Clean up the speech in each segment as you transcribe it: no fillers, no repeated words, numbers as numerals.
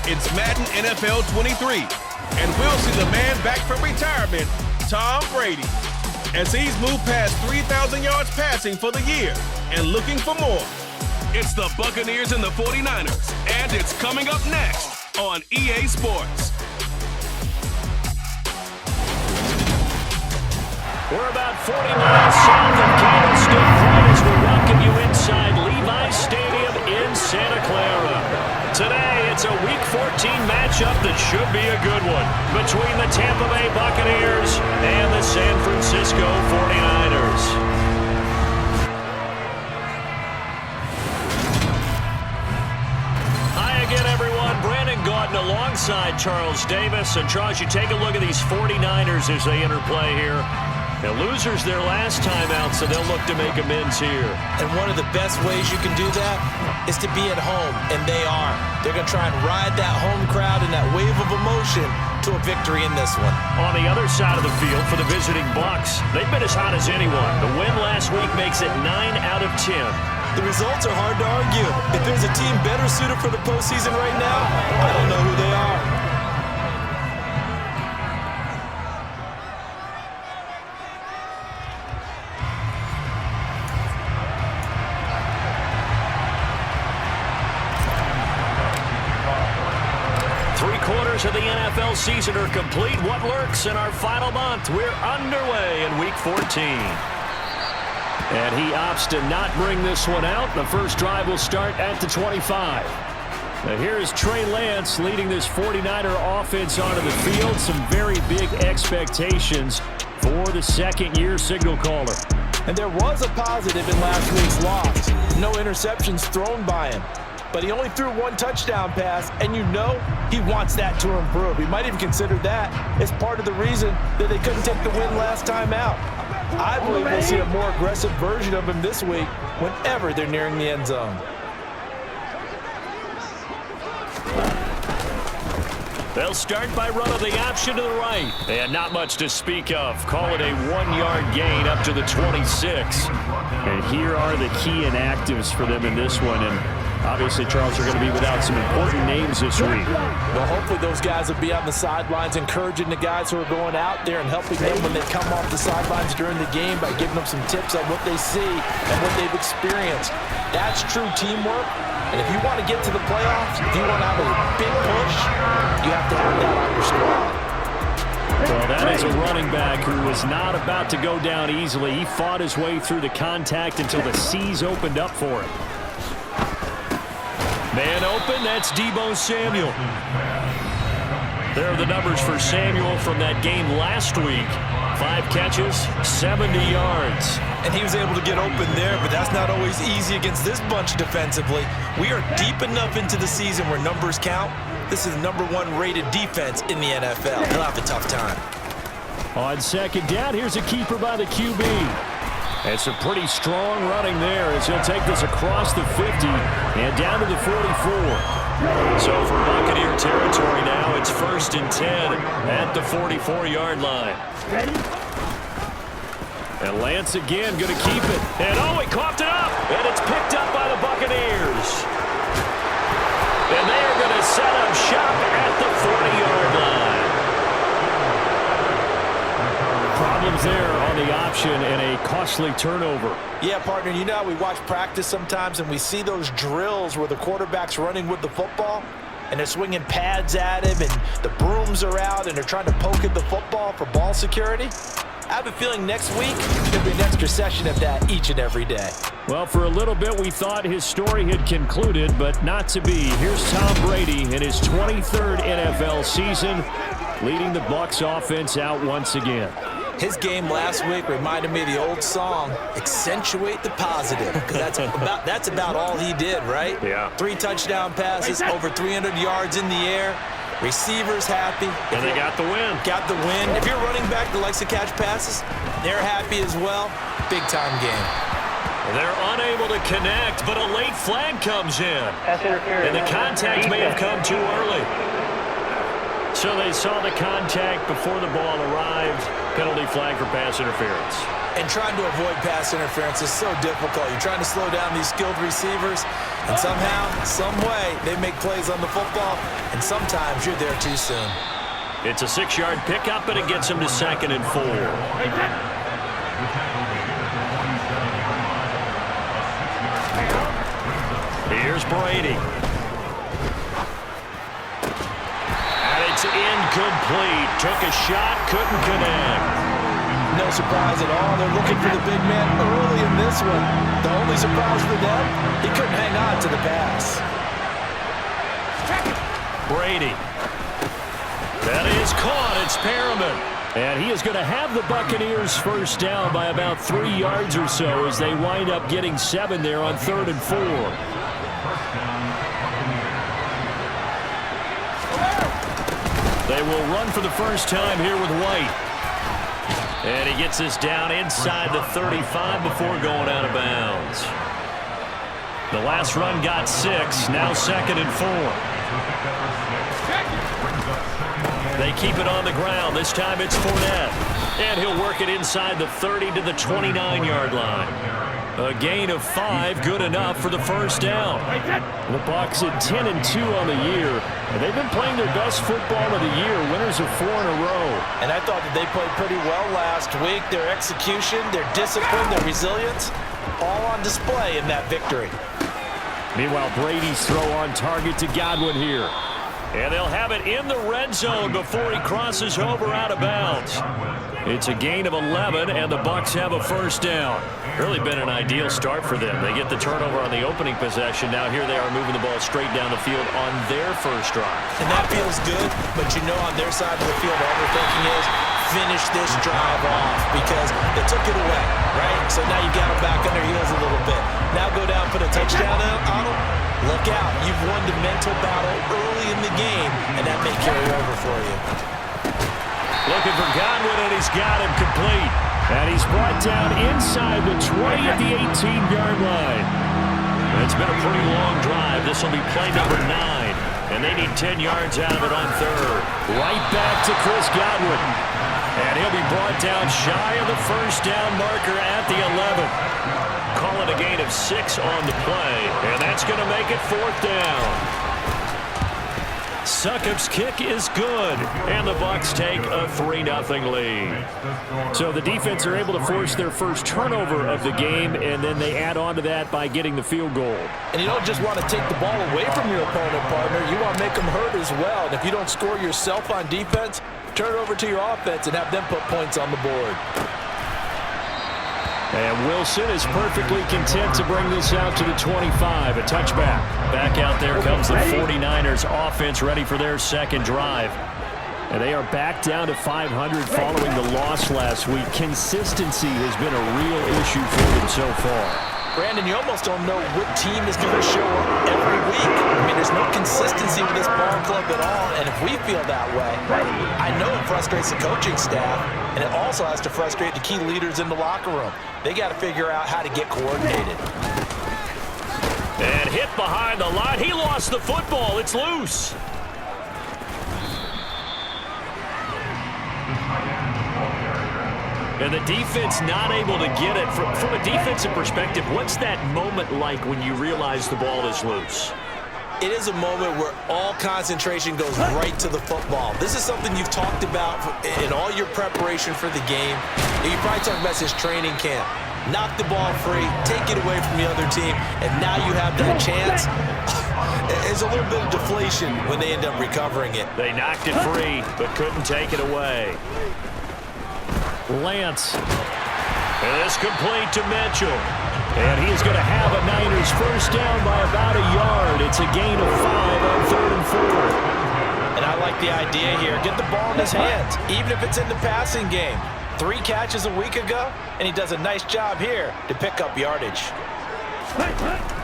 It's Madden NFL 23, and we'll see the man back from retirement, Tom Brady, as he's moved past 3,000 yards passing for the year and looking for more. It's the Buccaneers and the 49ers, and it's coming up next on EA Sports. We're about 40 miles south of Candlestick Point as we welcome you inside Levi's Stadium in Santa Clara. Today, it's a Week 14 matchup that should be a good one between the Tampa Bay Buccaneers and the San Francisco 49ers. Hi again, everyone. Brandon Gaudin alongside Charles Davis. And Charles, you take a look at these 49ers as they enter play here. Now, losers their last time out, so they'll look to make amends here. And one of the best ways you can do that is to be at home, and they are. They're going to try and ride that home crowd and that wave of emotion to a victory in this one. On the other side of the field for the visiting Bucs, they've been as hot as anyone. The win last week makes it 9 out of 10. The results are hard to argue. If there's a team better suited for the postseason right now, I don't know who they are. Of the NFL season are complete. What lurks in our final month? We're underway in Week 14. And he opts to not bring this one out. The first drive will start at the 25. Now here's Trey Lance leading this 49er offense onto the field. Some very big expectations for the second-year signal caller. And there was a positive in last week's loss. No interceptions thrown by him. But he only threw one touchdown pass, and you know he wants that to improve. He might even consider that as part of the reason that they couldn't take the win last time out. I believe we'll see a more aggressive version of him this week whenever they're nearing the end zone. They'll start by running the option to the right. And not much to speak of. Call it a 1-yard gain up to the 26. And here are the key inactives for them in this one. And obviously, Charles, are going to be without some important names this week. Well, hopefully those guys will be on the sidelines encouraging the guys who are going out there and helping them when they come off the sidelines during the game by giving them some tips on what they see and what they've experienced. That's true teamwork. And if you want to get to the playoffs, if you want to have a big push, you have to have that on your squad. Well, that is a running back who was not about to go down easily. He fought his way through the contact until the seas opened up for him. Man open, that's Deebo Samuel. There are the numbers for Samuel from that game last week. 5 catches, 70 yards. And he was able to get open there, but that's not always easy against this bunch defensively. We are deep enough into the season where numbers count. This is the #1 rated defense in the NFL. He'll have a tough time. On second down, here's a keeper by the QB. It's a pretty strong running there as he'll take this across the 50 and down to the 44. So for Buccaneer territory now, it's 1st and 10 at the 44-yard line. And Lance again going to keep it. And oh, he coughed it up. And it's picked up by the Buccaneers. And they are going to set up shop at the 40-yard line. Problems there on the option and a costly turnover. Yeah, partner, you know how we watch practice sometimes and we see those drills where the quarterback's running with the football and they're swinging pads at him and the brooms are out and they're trying to poke at the football for ball security. I have a feeling next week there'll be an extra session of that each and every day. Well, for a little bit we thought his story had concluded, but not to be. Here's Tom Brady in his 23rd NFL season, leading the Bucs offense out once again. His game last week reminded me of the old song, accentuate the positive, because that's about all he did, right? Yeah. 3 touchdown passes, over 300 yards in the air, receivers happy. And they got the win. Got the win. If you're running back that likes to catch passes, they're happy as well. Big-time game. They're unable to connect, but a late flag comes in. And the contact may have come too early. So they saw the contact before the ball arrived. Penalty flag for pass interference. And trying to avoid pass interference is so difficult. You're trying to slow down these skilled receivers, and somehow, some way, they make plays on the football, and sometimes you're there too soon. It's a 6-yard pickup, and it gets him to 2nd and 4. Here's Brady. And it's incomplete. Took a shot, couldn't connect. No surprise at all. They're looking for the big man early in this one. The only surprise for them, he couldn't hang on to the pass. Brady. That is caught. It's Perriman. And he is going to have the Buccaneers first down by about 3 yards or so as they wind up getting 7 there on 3rd and 4. They will run for the first time here with White. And he gets this down inside the 35 before going out of bounds. The last run got 6, now 2nd and 4. They keep it on the ground. This time it's Fournette. And he'll work it inside the 30 to the 29-yard line. A gain of 5, good enough for the first down. The Bucs at 10-2 on the year, and they've been playing their best football of the year, winners of 4 in a row. And I thought that they played pretty well last week. Their execution, their discipline, their resilience, all on display in that victory. Meanwhile, Brady's throw on target to Godwin here. And they'll have it in the red zone before he crosses over out of bounds. It's a gain of 11, and the Bucs have a first down. Really been an ideal start for them. They get the turnover on the opening possession. Now here they are moving the ball straight down the field on their first drive. And that feels good, but you know on their side of the field all they're thinking is finish this drive off because they took it away, right? So now you got them back on their heels a little bit. Now go down, put a touchdown on them. Look out. You've won the mental battle early in the game, and that may carry over for you. Looking for Godwin, and he's got him complete. And he's brought down inside the 20 at the 18-yard line. It's been a pretty long drive. This will be play number 9. And they need 10 yards out of it on 3rd. Right back to Chris Godwin. And he'll be brought down shy of the first down marker at the 11. Call it a gain of 6 on the play. And that's going to make it 4th down. Succop's kick is good, and the Bucs take a 3-0 lead. So the defense are able to force their first turnover of the game, and then they add on to that by getting the field goal. And you don't just want to take the ball away from your opponent, partner. You want to make them hurt as well. And if you don't score yourself on defense, turn it over to your offense and have them put points on the board. And Wilson is perfectly content to bring this out to the 25, a touchback. Back out there comes the 49ers offense ready for their second drive. And they are back down to 500 following the loss last week. Consistency has been a real issue for them so far. Brandon, you almost don't know what team is going to show up every week. I mean, there's no consistency with this ball club at all, and if we feel that way, I know it frustrates the coaching staff, and it also has to frustrate the key leaders in the locker room. They got to figure out how to get coordinated. And hit behind the line. He lost the football. It's loose. And the defense not able to get it. From a defensive perspective, what's that moment like when you realize the ball is loose? It is a moment where all concentration goes right to the football. This is something you've talked about in all your preparation for the game. You probably talked about this training camp. Knock the ball free, take it away from the other team, and now you have that chance. There's a little bit of deflation when they end up recovering it. They knocked it free, but couldn't take it away. Lance. And it's complete to Mitchell. And he's going to have a Niners first down by about a yard. It's a gain of 5 on 3rd and 4. And I like the idea here. Get the ball in his hands, even if it's in the passing game. 3 catches a week ago, and he does a nice job here to pick up yardage.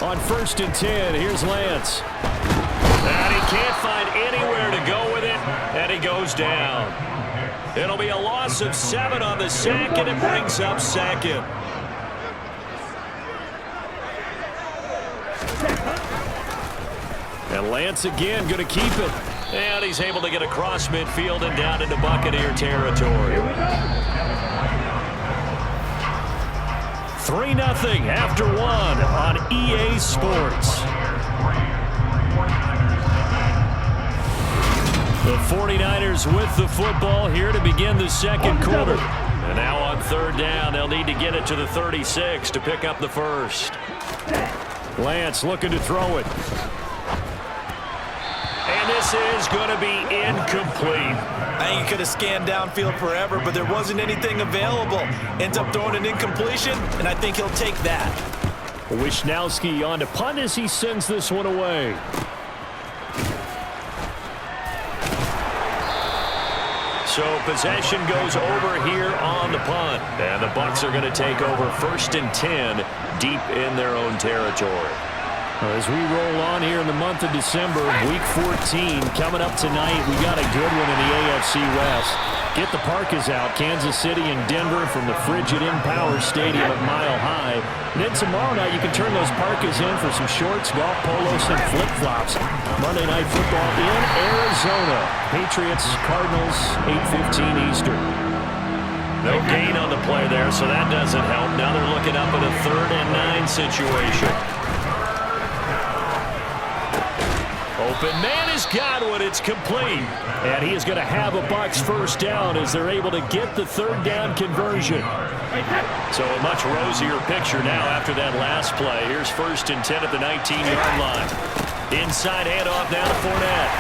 On 1st and 10, here's Lance. And he can't find anywhere to go with it, and he goes down. It'll be a loss of 7 on the sack, and it brings up 2nd. And Lance again going to keep it. And he's able to get across midfield and down into Buccaneer territory. 3-0 after 1 on EA Sports. The 49ers with the football here to begin the second quarter. And now on third down, they'll need to get it to the 36 to pick up the first. Lance looking to throw it. And this is going to be incomplete. I think he could have scanned downfield forever, but there wasn't anything available. Ends up throwing an incompletion, and I think he'll take that. Wisnowski on to punt as he sends this one away. So possession goes over here on the punt. And the Bucs are going to take over 1st and 10 deep in their own territory. As we roll on here in the month of December, Week 14 coming up tonight. We got a good one in the AFC West. Get the Parkas out, Kansas City and Denver from the frigid Empower Stadium at Mile High. And then tomorrow night you can turn those Parkas in for some shorts, golf polos, and flip-flops. Monday Night Football in Arizona. Patriots, Cardinals, 8:15 Eastern. No gain on the play there, so that doesn't help. Now they're looking up at a 3rd and 9 situation. Open man has got one. It's complete. And he is going to have a Bucs first down as they're able to get the 3rd down conversion. So a much rosier picture now after that last play. Here's 1st and 10 at the 19-yard line. Inside handoff now to Fournette.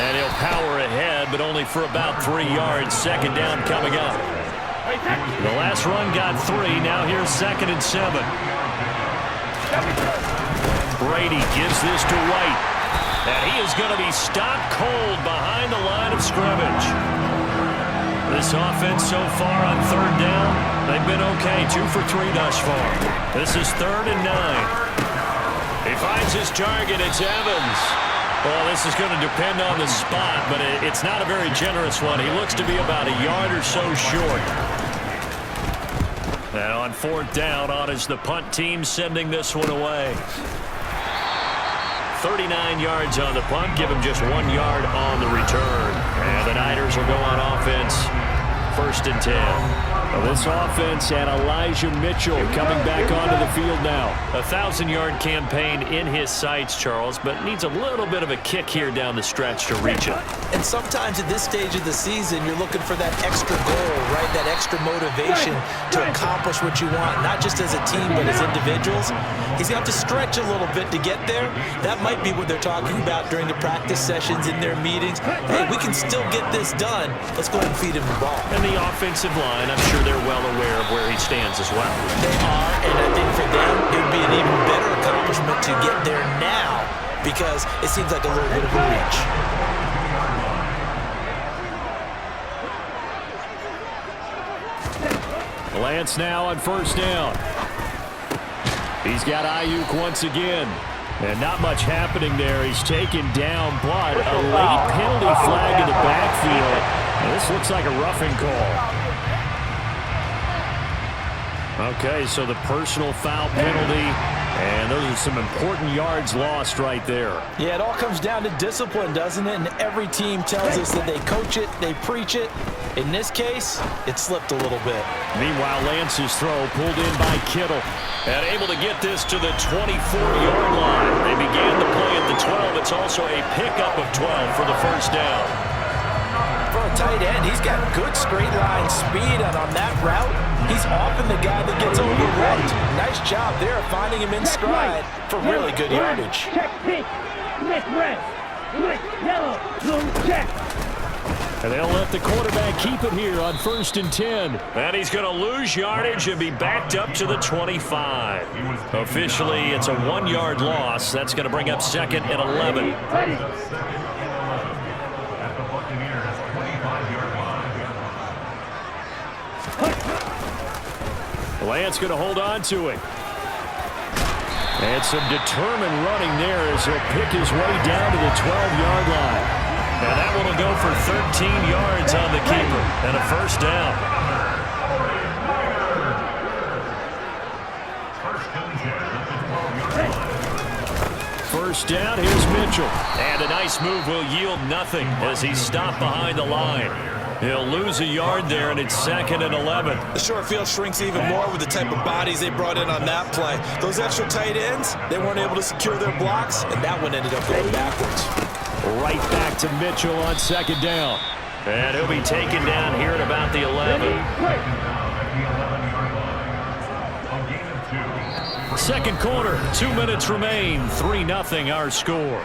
And he'll power ahead, but only for about 3 yards. 2nd down coming up. The last run got 3. Now here's 2nd and 7. Brady gives this to White. And he is going to be stopped cold behind the line of scrimmage. This offense so far on 3rd down, they've been okay. 2 for 3 thus far. This is 3rd and 9. He finds his target. It's Evans. Well, this is going to depend on the spot, but it's not a very generous one. He looks to be about a yard or so short. And on 4th down, on is the punt team sending this one away. 39 yards on the punt, give him just 1 yard on the return. And the Niners will go on offense, 1st and 10. Well, this offense and Elijah Mitchell coming back onto the field now. A 1,000-yard campaign in his sights, Charles, but needs a little bit of a kick here down the stretch to reach it. And sometimes at this stage of the season, you're looking for that extra goal, right? That extra motivation to accomplish what you want, not just as a team, but as individuals. He's going to have to stretch a little bit to get there. That might be what they're talking about during the practice sessions, in their meetings. Hey, we can still get this done. Let's go ahead and feed him the ball. And the offensive line, I'm sure they're well aware of where he stands as well. They are, and I think for them, it would be an even better accomplishment to get there now, because it seems like a little bit of a reach. Lance now on 1st down. He's got Ayuk once again. And not much happening there. He's taken down, but a late penalty flag in the backfield. And this looks like a roughing call. Okay, so the personal foul penalty, and those are some important yards lost right there. Yeah, it all comes down to discipline, doesn't it? And every team tells us that they coach it, they preach it. In this case, it slipped a little bit. Meanwhile, Lance's throw pulled in by Kittle. And able to get this to the 24-yard line. They began the play at the 12. It's also a pickup of 12 for the first down. For a tight end, he's got good straight line speed, and on that route, he's often the guy that gets overlooked. Nice job there of finding him in stride for really good yardage. Check pink, split red, split yellow, blue check. And they'll let the quarterback keep it here on 1st and 10. And he's going to lose yardage and be backed up to the 25. Officially, it's a 1-yard loss. That's going to bring up 2nd and 11. Lance going to hold on to it. And some determined running there as he'll pick his way down to the 12-yard line. And that one will go for 13 yards on the keeper and a first down. first down. Here's Mitchell. And a nice move will yield nothing as he's stopped behind the line. He'll lose a yard there, and it's 2nd and 11. The short field shrinks even more with the type of bodies they brought in on that play. Those extra tight ends, they weren't able to secure their blocks, and that one ended up going backwards. Right back to Mitchell on 2nd down. And he'll be taken down here at about the 11. Second quarter, 2 minutes remain. 3-0 our score.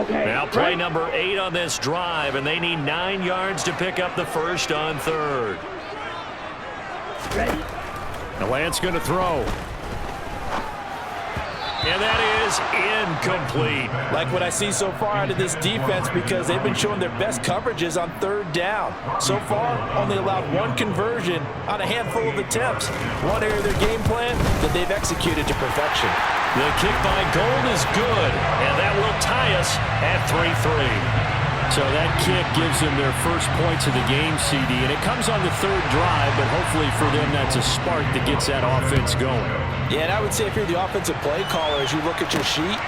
Now play number 8 on this drive, and they need 9 yards to pick up the first on 3rd. Ready? Now Lance going to throw. And that is incomplete. Like what I see so far out of this defense, because they've been showing their best coverages on 3rd down. So far, only allowed 1 conversion on a handful of attempts. One area of their game plan that they've executed to perfection. The kick by Gold is good, and that will tie us at 3-3. So that kick gives them their first points of the game, CD, and it comes on the 3rd drive, but hopefully for them that's a spark that gets that offense going. Yeah, and I would say if you're the offensive play caller, as you look at your sheet,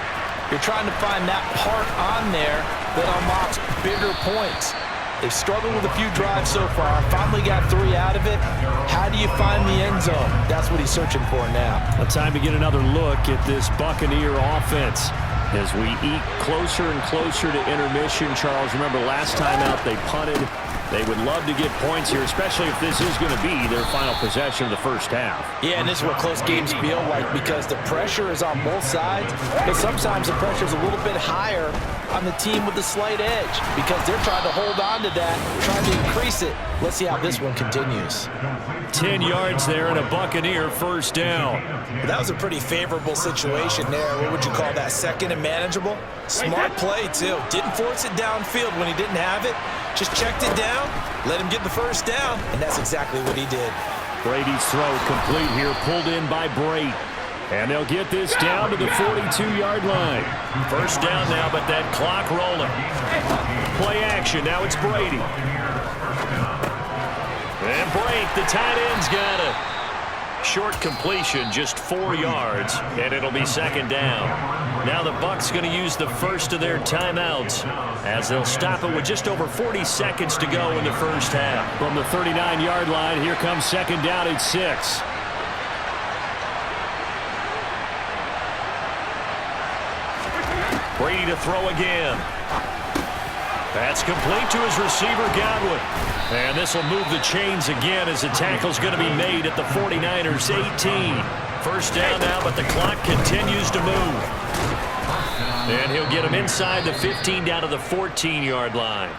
you're trying to find that part on there that unlocks bigger points. They've struggled with a few drives so far. Finally got 3 out of it. How do you find the end zone? That's what he's searching for now. A time to get another look at this Buccaneer offense as we eat closer and closer to intermission. Charles, remember last time out they punted. They would love to get points here, especially if this is going to be their final possession of the first half. Yeah, and this is what close games feel like because the pressure is on both sides, but sometimes the pressure is a little bit higher on the team with the slight edge because they're trying to hold on to that, trying to increase it. Let's see how this one continues. 10 yards there and a Buccaneer first down. That was a pretty favorable situation there. What would you call that? 2nd and manageable? Smart play, too. Didn't force it downfield when he didn't have it. Just checked it down, let him get the first down, and that's exactly what he did. Brady's throw complete here, pulled in by Brate. And they'll get this down to the 42-yard line. First down now, but that clock rolling. Play action, now it's Brady. And Brate, the tight end's got it. Short completion, just 4 yards, and it'll be 2nd down. Now the Bucs going to use the first of their timeouts as they'll stop it with just over 40 seconds to go in the first half. From the 39-yard line, here comes 2nd down at 6. Brady to throw again. That's complete to his receiver, Godwin. And this will move the chains again as the tackle's going to be made at the 49ers 18. First down now, but the clock continues to move. And he'll get him inside the 15 down to the 14-yard line.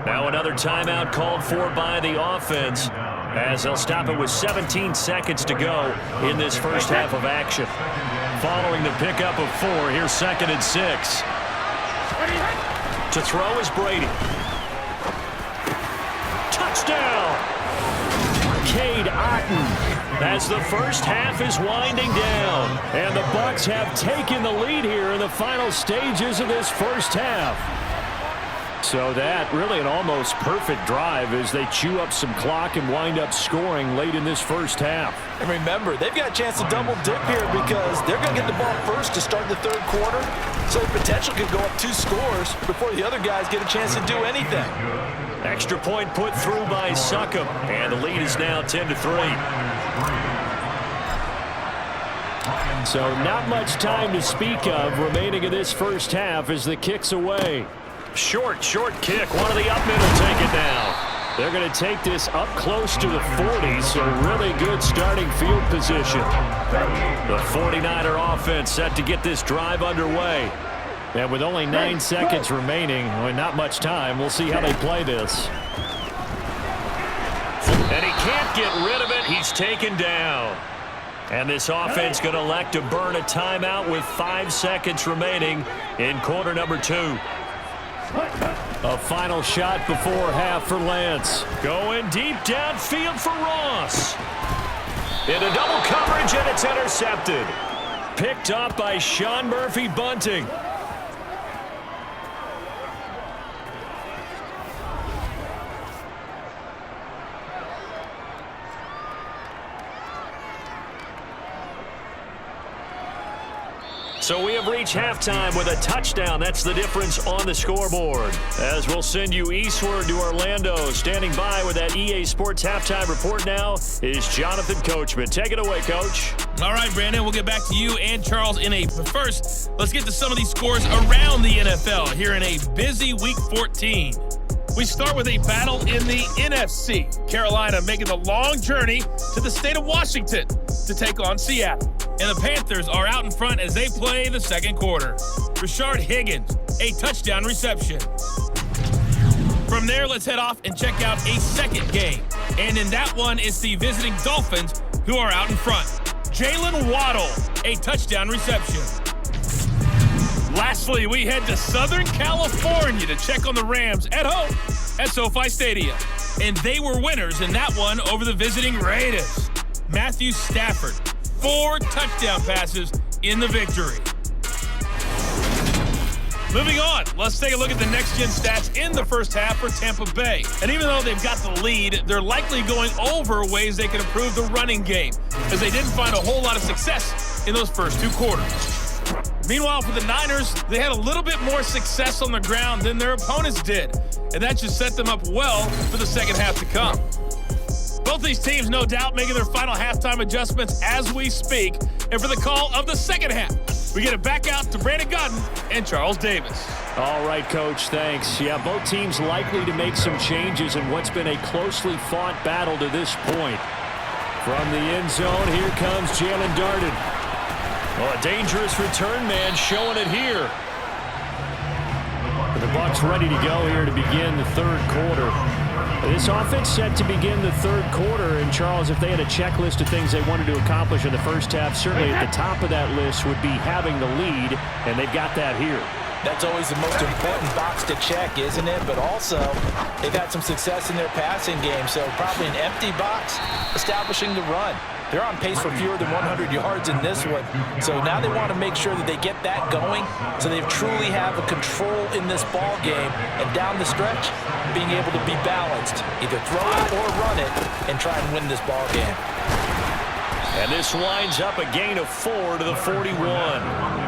Now another timeout called for by the offense as they'll stop it with 17 seconds to go in this first half of action. Following the pickup of 4, here's 2nd and 6. To throw is Brady. Touchdown! Cade Otton as the first half is winding down. And the Bucs have taken the lead here in the final stages of this first half. So that really an almost perfect drive as they chew up some clock and wind up scoring late in this first half. And remember, they've got a chance to double dip here because they're going to get the ball first to start the 3rd quarter. So the potential could go up 2 scores before the other guys get a chance to do anything. Extra point put through by Succop, and the lead is now 10-3. So not much time to speak of remaining in this first half as the kick's away. Short kick. One of the up mid will take it down. They're going to take this up close to the 40, so really good starting field position. The 49er offense set to get this drive underway. And with only 9 seconds remaining, well, not much time, we'll see how they play this. And he can't get rid of it. He's taken down. And this offense going to elect to burn a timeout with 5 seconds remaining in quarter number 2. A final shot before half for Lance. Going deep downfield for Ross. Into double coverage, and it's intercepted. Picked up by Sean Murphy-Bunting. So we have reached halftime with a touchdown. That's the difference on the scoreboard. As we'll send you eastward to Orlando. Standing by with that EA Sports halftime report now is Jonathan Coachman. Take it away, Coach. All right, Brandon, we'll get back to you and Charles in a... But first, let's get to some of these scores around the NFL here in a busy Week 14. We start with a battle in the NFC. Carolina making the long journey to the state of Washington to take on Seattle. And the Panthers are out in front as they play the second quarter. Rashard Higgins, a touchdown reception. From there, let's head off and check out a second game. And in that one, it's the visiting Dolphins who are out in front. Jalen Waddle, a touchdown reception. Lastly, we head to Southern California to check on the Rams at home at SoFi Stadium. And they were winners in that one over the visiting Raiders. Matthew Stafford, 4 touchdown passes in the victory. Moving on, let's take a look at the next-gen stats in the first half for Tampa Bay. And even though they've got the lead, they're likely going over ways they can improve the running game, as they didn't find a whole lot of success in those first 2 quarters. Meanwhile, for the Niners, they had a little bit more success on the ground than their opponents did, and that should set them up well for the second half to come. Both these teams, no doubt, making their final halftime adjustments as we speak. And for the call of the second half, we get it back out to Brandon Godden and Charles Davis. All right, Coach, thanks. Yeah, both teams likely to make some changes in what's been a closely fought battle to this point. From the end zone, here comes Jalen Darden. Oh, a dangerous return man showing it here. The Bucs ready to go here to begin the third quarter. This offense set to begin the third quarter, and Charles, if they had a checklist of things they wanted to accomplish in the first half, certainly at the top of that list would be having the lead, and they've got that here. That's always the most important box to check, isn't it? But also, they've had some success in their passing game, so probably an empty box establishing the run. They're on pace for fewer than 100 yards in this one. So now they want to make sure that they get that going so they truly have a control in this ball game. And down the stretch, being able to be balanced. Either throw it or run it and try and win this ball game. And this winds up a gain of 4 to the 41.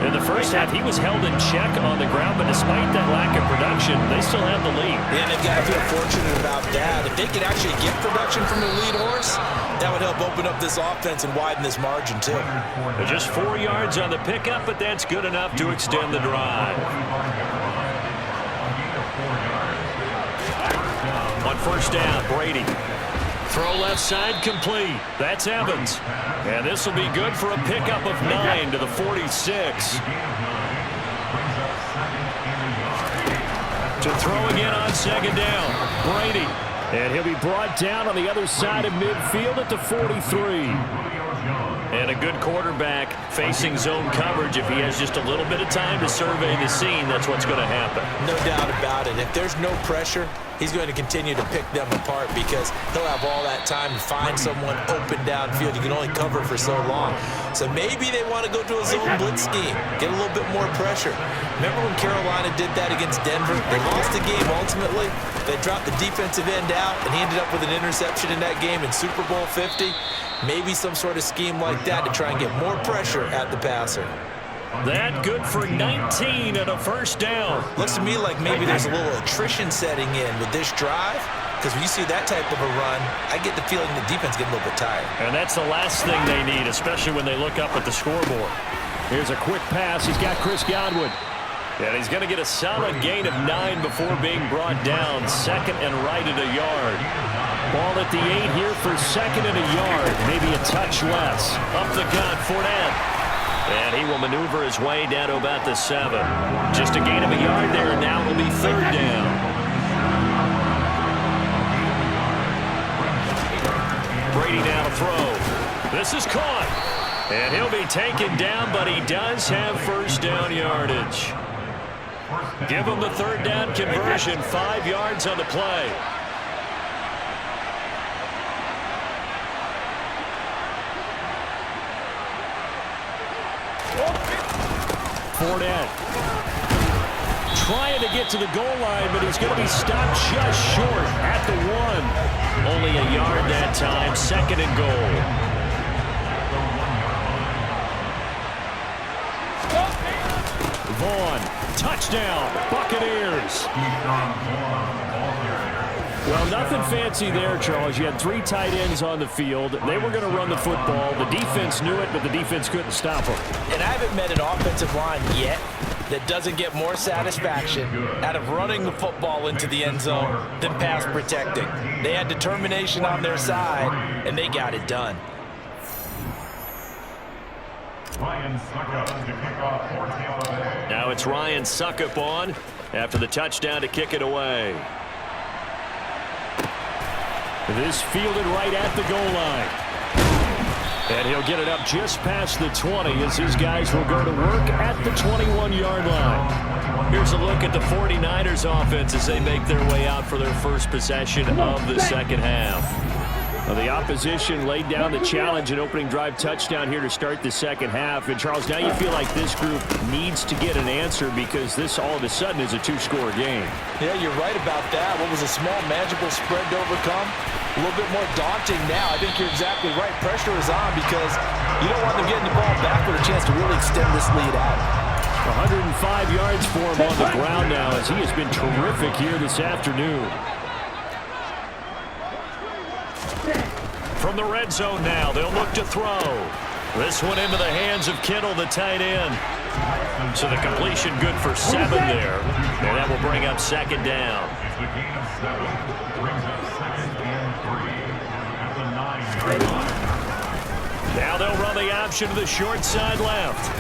In the first half, he was held in check on the ground, but despite that lack of production, they still have the lead. And they've got to feel fortunate about that. If they could actually get production from their lead horse, that would help open up this offense and widen this margin, too. Just 4 yards on the pickup, but that's good enough to extend the drive. On first down, Brady. Throw left side complete. That's Evans. And this will be good for a pickup of 9 to the 46. To throw again on second down, Brady. And he'll be brought down on the other side of midfield at the 43. And a good quarterback facing zone coverage. If he has just a little bit of time to survey the scene, that's what's going to happen. No doubt about it. If there's no pressure, he's going to continue to pick them apart because he'll have all that time to find someone open downfield. You can only cover for so long. So maybe they want to go to a zone blitz scheme, get a little bit more pressure. Remember when Carolina did that against Denver? They lost the game ultimately. They dropped the defensive end out, and he ended up with an interception in that game in Super Bowl 50. Maybe some sort of scheme like that to try and get more pressure at the passer. That good for 19 and a first down. Looks to me like maybe there's a little attrition setting in with this drive, because when you see that type of a run, I get the feeling the defense getting a little bit tired. And that's the last thing they need, especially when they look up at the scoreboard. Here's a quick pass. He's got Chris Godwin. And he's going to get a solid gain of 9 before being brought down. Second and right at a yard. Ball at the 8 here for second and a yard. Maybe a touch less. Up the gut, Fournette. And he will maneuver his way down to about the 7. Just a gain of a yard there, and now will be third down. Brady now to throw. This is caught. And he'll be taken down, but he does have first down yardage. Give him the third down conversion, 5 yards on the play. Fournette trying to get to the goal line, but he's going to be stopped just short at the 1. Only a yard that time, second and goal. Vaughn. Touchdown, Buccaneers. Well, nothing fancy there, Charles. You had 3 tight ends on the field. They were going to run the football. The defense knew it, but the defense couldn't stop them. And I haven't met an offensive line yet that doesn't get more satisfaction out of running the football into the end zone than pass protecting. They had determination on their side, and they got it done. Now it's Ryan Suckup on after the touchdown to kick it away. This fielded right at the goal line. And he'll get it up just past the 20 as his guys will go to work at the 21-yard line. Here's a look at the 49ers offense as they make their way out for their first possession of the second half. Well, the opposition laid down the challenge and opening drive touchdown here to start the second half. And, Charles, now you feel like this group needs to get an answer because this all of a sudden is a 2-score game. Yeah, you're right about that. What was a small, manageable spread to overcome? A little bit more daunting now. I think you're exactly right. Pressure is on because you don't want them getting the ball back with a chance to really extend this lead out. 105 yards for him on the ground now as he has been terrific here this afternoon. From the red zone now, they'll look to throw. This one into the hands of Kittle, the tight end. So the completion good for 7 there. And that will bring up second down. Now they'll run the option to the short side left.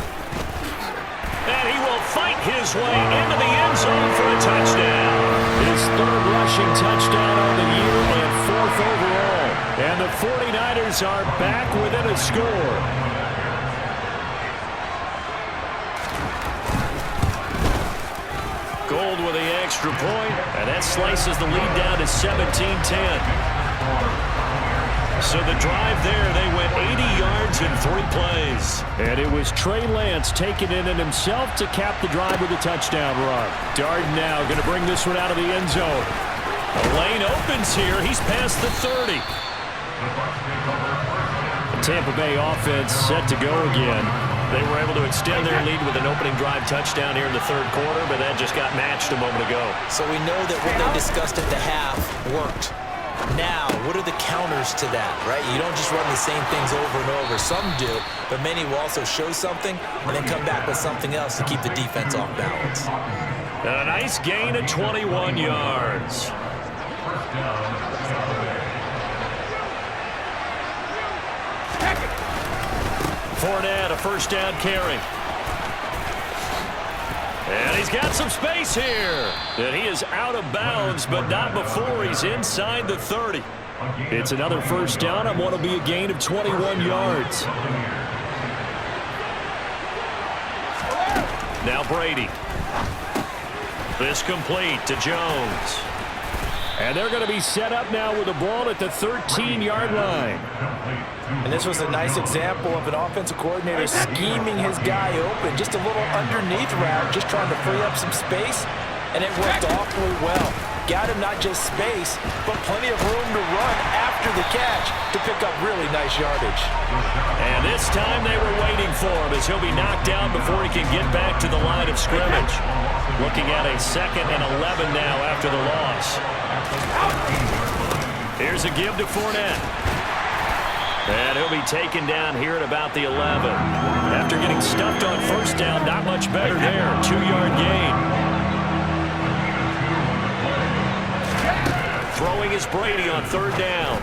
And he will fight his way into the end zone for a touchdown. His 3rd rushing touchdown on the year and 4th overall. And the 49ers are back within a score. Gold with the extra point, and that slices the lead down to 17-10. So the drive there, they went 80 yards in 3 plays. And it was Trey Lance taking it in himself to cap the drive with a touchdown run. Darden now going to bring this one out of the end zone. The lane opens here. He's past the 30. The Tampa Bay offense set to go again. They were able to extend their lead with an opening drive touchdown here in the 3rd quarter, but that just got matched a moment ago. So we know that what they discussed at the half worked. Now, what are the counters to that, right? You don't just run the same things over and over. Some do, but many will also show something and then come back with something else to keep the defense off balance. And a nice gain of 21 yards. Fournette, a first down carry. And he's got some space here. And he is out of bounds, but not before he's inside the 30. It's another first down on what will be a gain of 21 yards. Now Brady. This complete to Jones. And they're going to be set up now with the ball at the 13-yard line. And this was a nice example of an offensive coordinator scheming his guy open. Just a little underneath route, just trying to free up some space. And it worked awfully well. Got him not just space, but plenty of room to run after the catch to pick up really nice yardage. And this time they were waiting for him as he'll be knocked down before he can get back to the line of scrimmage. Looking at a 2nd and 11 now after the loss. Here's a give to Fournette. And he'll be taken down here at about the 11. After getting stuffed on first down, not much better there. 2-yard gain. Throwing is Brady on 3rd down.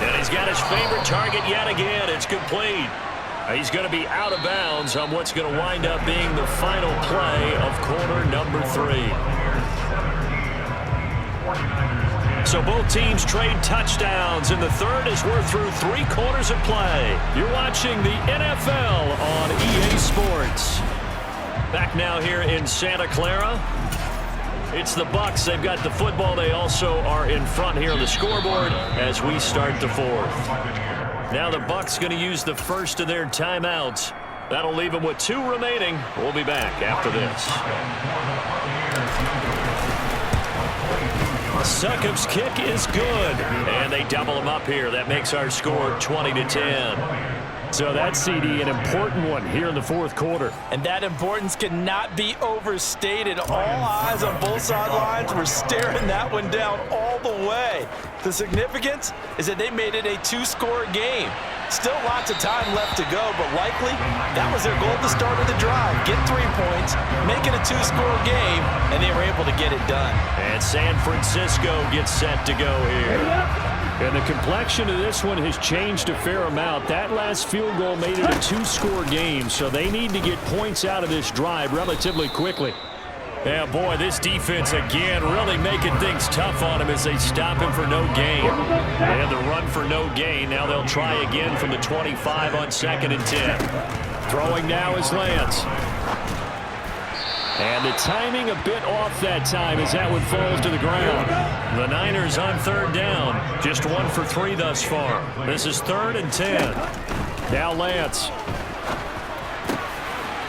And he's got his favorite target yet again. It's complete. He's going to be out of bounds on what's going to wind up being the final play of quarter number 3. So both teams trade touchdowns in the 3rd as we're through 3 quarters of play. You're watching the NFL on EA Sports. Back now here in Santa Clara. It's the Bucs. They've got the football. They also are in front here on the scoreboard as we start the 4th. Now the Bucs going to use the first of their timeouts. That'll leave them with 2 remaining. We'll be back after this. Succup's kick is good. And they double him up here. That makes our score 20-10. So that's, CD, an important one here in the fourth quarter. And that importance cannot be overstated. All eyes on both sidelines were staring that one down all the way. The significance is that they made it a two-score game. Still lots of time left to go, but likely that was their goal at the start of the drive. Get 3 points, make it a two-score game, and they were able to get it done. And San Francisco gets set to go here. And the complexion of this one has changed a fair amount. That last field goal made it a two-score game, so they need to get points out of this drive relatively quickly. Yeah, boy, this defense again really making things tough on him as they stop him for no gain. They had the run for no gain. Now they'll try again from the 25 on 2nd and 10. Throwing now is Lance. And the timing a bit off that time as that one falls to the ground. The Niners on 3rd down. Just 1 for 3 thus far. This is 3rd and 10. Now Lance.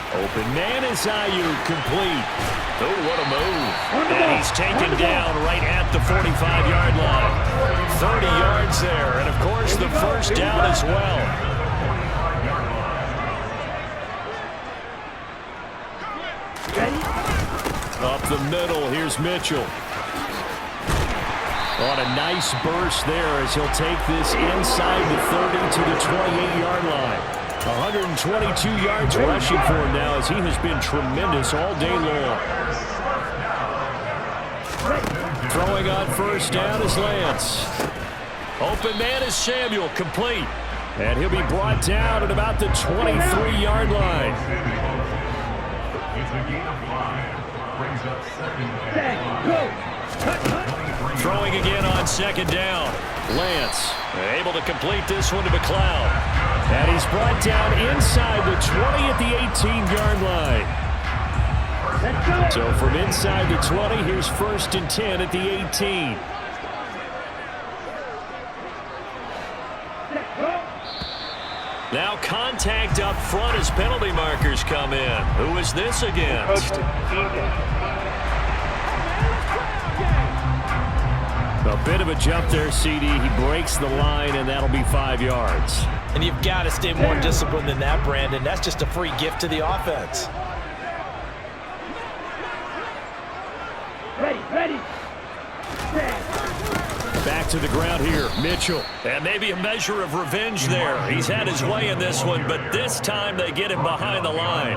Open man is Ayuk, complete. Oh, what a move. And he's taken down right at the 45-yard line. 30 yards there, and of course the first down as well. Up the middle, here's Mitchell. On a nice burst there as he'll take this inside the 30 to the 28-yard line. 122 yards rushing for him now as he has been tremendous all day long. Throwing on first down is Lance. Open man is Samuel, complete. And he'll be brought down at about the 23-yard line. Throwing again on 2nd down. Lance able to complete this one to McLeod. And he's brought down inside the 20 at the 18-yard line. So from inside the 20, here's 1st and 10 at the 18. Now contact up front as penalty markers come in. Who is this against? A bit of a jump there, CD. He breaks the line, and that'll be 5 yards. And you've got to stay more disciplined than that, Brandon. That's just a free gift to the offense. Ready. Back to the ground here, Mitchell. And maybe a measure of revenge there. He's had his way in this one, but this time they get him behind the line.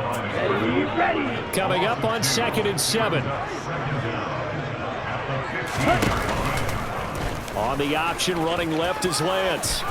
Ready. Coming up on 2nd and 7. On the option, running left is Lance.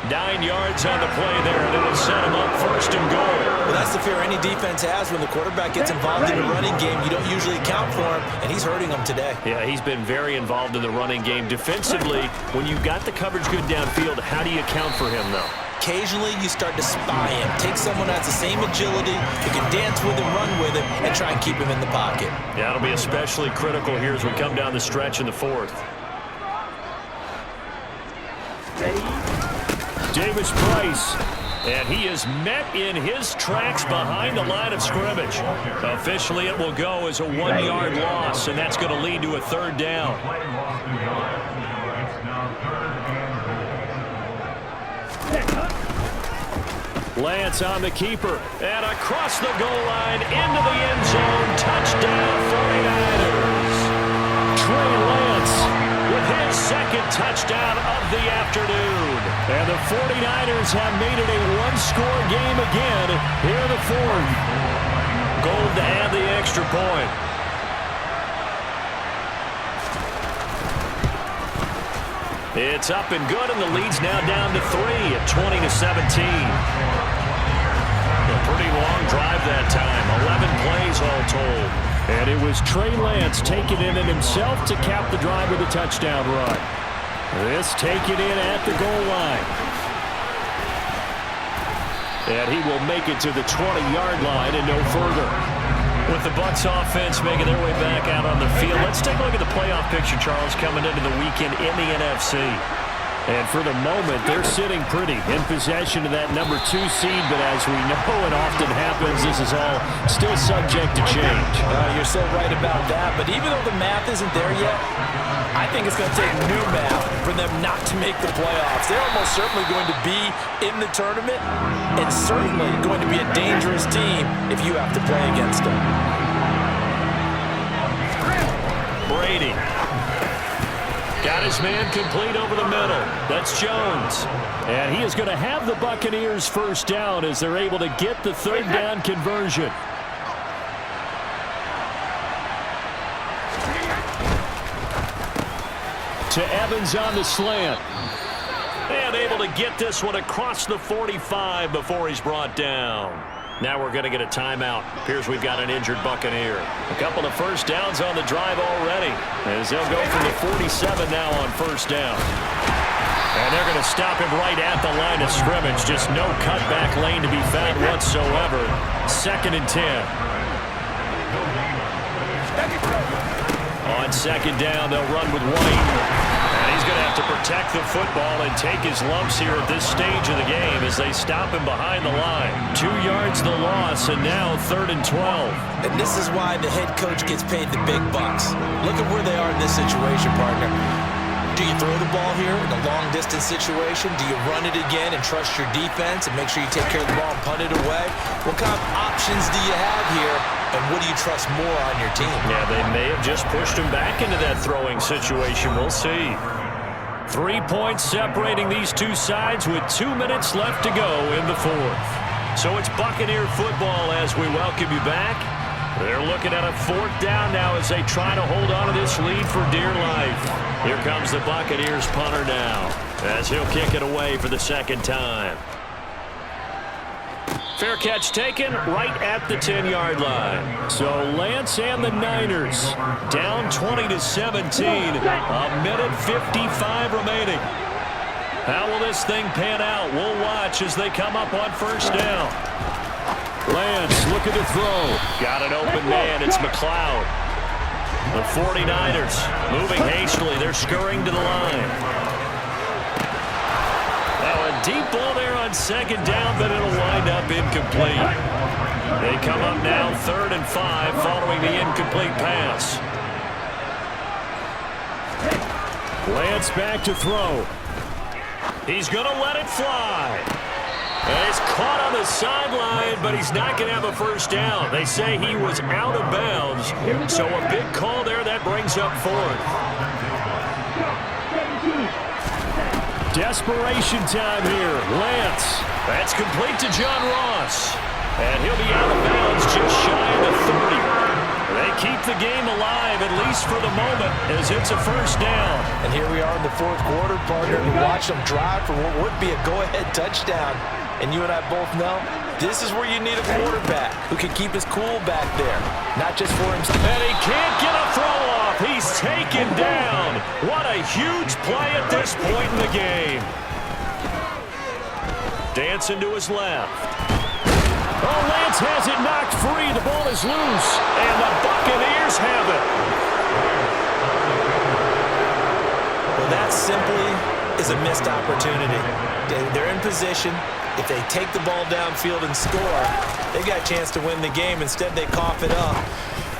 9 yards on the play there, and it'll set him up 1st and goal. Well, that's the fear any defense has when the quarterback gets involved in the running game. You don't usually account for him, and he's hurting them today. Yeah, he's been very involved in the running game. Defensively, when you've got the coverage good downfield, how do you account for him, though? Occasionally, you start to spy him. Take someone who has the same agility, who can dance with him, run with him, and try and keep him in the pocket. Yeah, it'll be especially critical here as we come down the stretch in the 4th. Davis Price, and he is met in his tracks behind the line of scrimmage. Officially, it will go as a 1-yard loss, and that's going to lead to a 3rd down. Lance on the keeper, and across the goal line, into the end zone, touchdown 49ers. Trey Lance with his 2nd touchdown of the afternoon. And the 49ers have made it a one-score game again here in the 4th. Gold to add the extra point. It's up and good, and the lead's now down to 3 at 20-17. A pretty long drive that time, 11 plays all told. And it was Trey Lance taking it in himself to cap the drive with a touchdown run. This taken in at the goal line. And he will make it to the 20-yard line and no further. With the Bucs offense making their way back out on the field, let's take a look at the playoff picture, Charles, coming into the weekend in the NFC. And for the moment, they're sitting pretty in possession of that number 2 seed. But as we know it often happens, this is all still subject to change. You're so right about that. But even though the math isn't there yet, I think it's going to take new math for them not to make the playoffs. They're almost certainly going to be in the tournament and certainly going to be a dangerous team if you have to play against them. Brady. Got his man complete over the middle. That's Jones. And he is going to have the Buccaneers first down as they're able to get the third down conversion. To Evans on the slant. And able to get this one across the 45 before he's brought down. Now we're going to get a timeout. Appears we've got an injured Buccaneer. A couple of first downs on the drive already, as they'll go from the 47 now on first down. And they're going to stop him right at the line of scrimmage. Just no cutback lane to be found whatsoever. 2nd and 10. On 2nd down, they'll run with White. And he's going to have to protect the football and take his lumps here at this stage of the game as they stop him behind the line. 2 yards the loss, and now 3rd and 12. And this is why the head coach gets paid the big bucks. Look at where they are in this situation, partner. Do you throw the ball here in a long-distance situation? Do you run it again and trust your defense and make sure you take care of the ball and punt it away? What kind of options do you have here, and what do you trust more on your team? Yeah, they may have just pushed him back into that throwing situation. We'll see. 3 points separating these two sides with 2 minutes left to go in the 4th. So it's Buccaneer football as we welcome you back. They're looking at a 4th down now as they try to hold on to this lead for dear life. Here comes the Buccaneers punter now as he'll kick it away for the 2nd time. Fair catch taken right at the 10-yard line. So Lance and the Niners down 20-17. A minute 55 remaining. How will this thing pan out? We'll watch as they come up on first down. Lance looking to throw. Got an open man. It's McLeod. The 49ers moving hastily. They're scurrying to the line. Now a deep ball there on 2nd down, but it'll wind up incomplete. They come up now 3rd and 5 following the incomplete pass. Lance back to throw. He's going to let it fly. And he's caught on the sideline, but he's not going to have a first down. They say he was out of bounds, so a big call there that brings up 4th. Desperation time here. Lance. That's complete to John Ross. And he'll be out of bounds just shy of the 30. They keep the game alive, at least for the moment, as it's a first down. And here we are in the 4th quarter, partner, to watch them drive for what would be a go-ahead touchdown. And you and I both know this is where you need a quarterback who can keep his cool back there, not just for himself. And he can't get a throw off. He's taken down. What a huge play at this point in the game. Dancing to his left. Oh, Lance has it knocked free. The ball is loose, and the Buccaneers have it. Well, that simply is a missed opportunity. They're in position. If they take the ball downfield and score, they got a chance to win the game. Instead, they cough it up.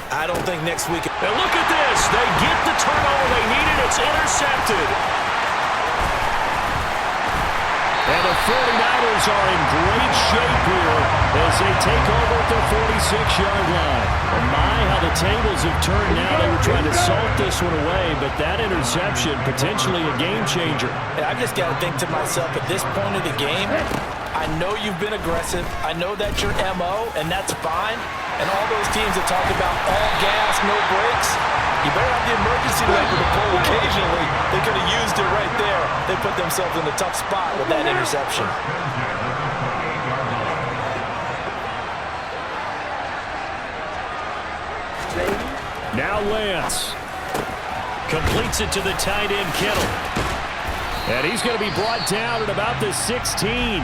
I don't think next week. And look at this. They get the turnover they needed. It's intercepted. And the 49ers are in great shape here as they take over at their 46-yard line. And my, how the tables have turned now. They were trying to salt this one away, but that interception, potentially a game changer. And I've just got to think to myself, at this point of the game, I know you've been aggressive. I know that's your MO, and that's fine. And all those teams that talk about all gas, no brakes, you better have the emergency lever to pull occasionally. They could have used it right there. They put themselves in a tough spot with that interception. Now Lance completes it to the tight end Kittle. And he's going to be brought down at about the 16.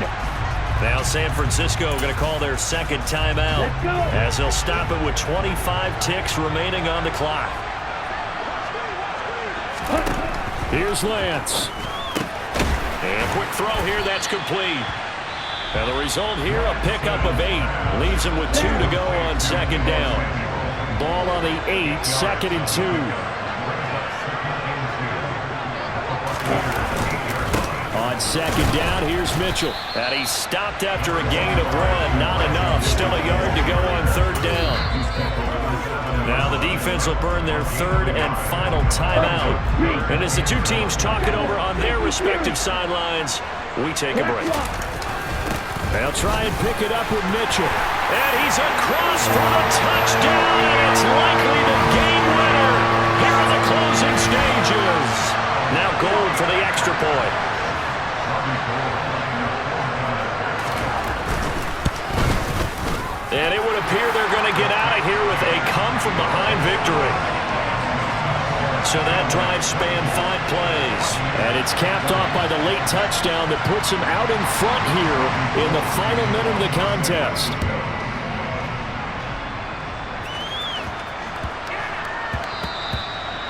Now San Francisco going to call their 2nd timeout as they'll stop it with 25 ticks remaining on the clock. Here's Lance. And quick throw here, that's complete. And the result here, a pickup of 8. Leaves him with 2 to go on second down. Ball on the 8, 2nd and 2. On second down, here's Mitchell. And he's stopped after a gain of 1. Not enough. Still a yard to go on third down. Now the defense will burn their third and final timeout. And as the two teams talk it over on their respective sidelines, we take a break. They'll try and pick it up with Mitchell. And he's across for a touchdown, and it's likely the game winner here in the closing stages. Now Gold for the extra point. And it would appear they're going to get out of here with a come-from-behind victory. So that drive spanned 5 plays. And it's capped off by the late touchdown that puts him out in front here in the final minute of the contest.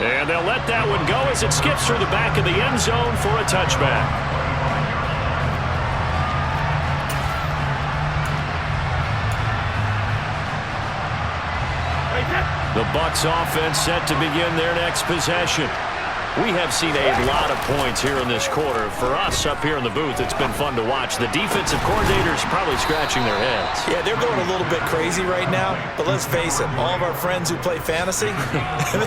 And they'll let that one go as it skips through the back of the end zone for a touchback. The Bucs offense set to begin their next possession. We have seen a lot of points here in this quarter. For us up here in the booth, it's been fun to watch. The defensive coordinators probably scratching their heads. Yeah, they're going a little bit crazy right now, but let's face it, all of our friends who play fantasy,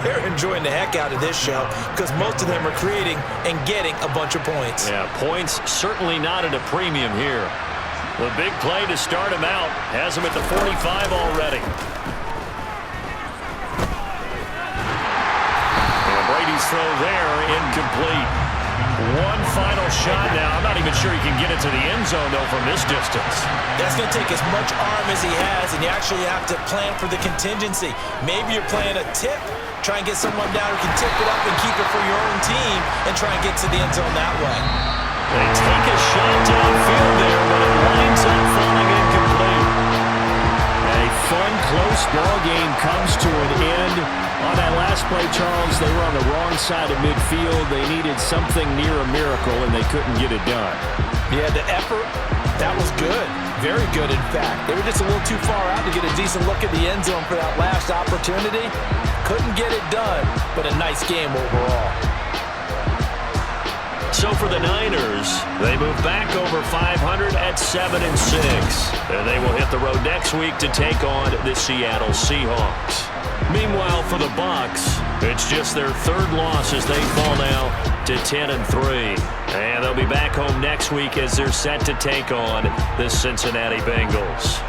they're enjoying the heck out of this show because most of them are creating and getting a bunch of points. Yeah, points certainly not at a premium here. The big play to start him out has him at the 45 already. Brady's throw there, incomplete. One final shot now. I'm not even sure he can get it to the end zone, though, from this distance. That's going to take as much arm as he has, and you actually have to plan for the contingency. Maybe you're playing a tip. Try and get someone down who can tip it up and keep it for your own team and try and get to the end zone that way. They take a shot downfield there, but it winds up falling incomplete. A fun, close ball game comes to an end. On that last play, Charles, they were on the wrong side of midfield. They needed something near a miracle, and they couldn't get it done. Yeah, the effort, that was good. Very good, in fact. They were just a little too far out to get a decent look at the end zone for that last opportunity. Couldn't get it done, but a nice game overall. So for the Niners, they move back over 500 at 7-6. And they will hit the road next week to take on the Seattle Seahawks. Meanwhile, for the Bucs, it's just their 3rd loss as they fall now to 10-3. And they'll be back home next week as they're set to take on the Cincinnati Bengals.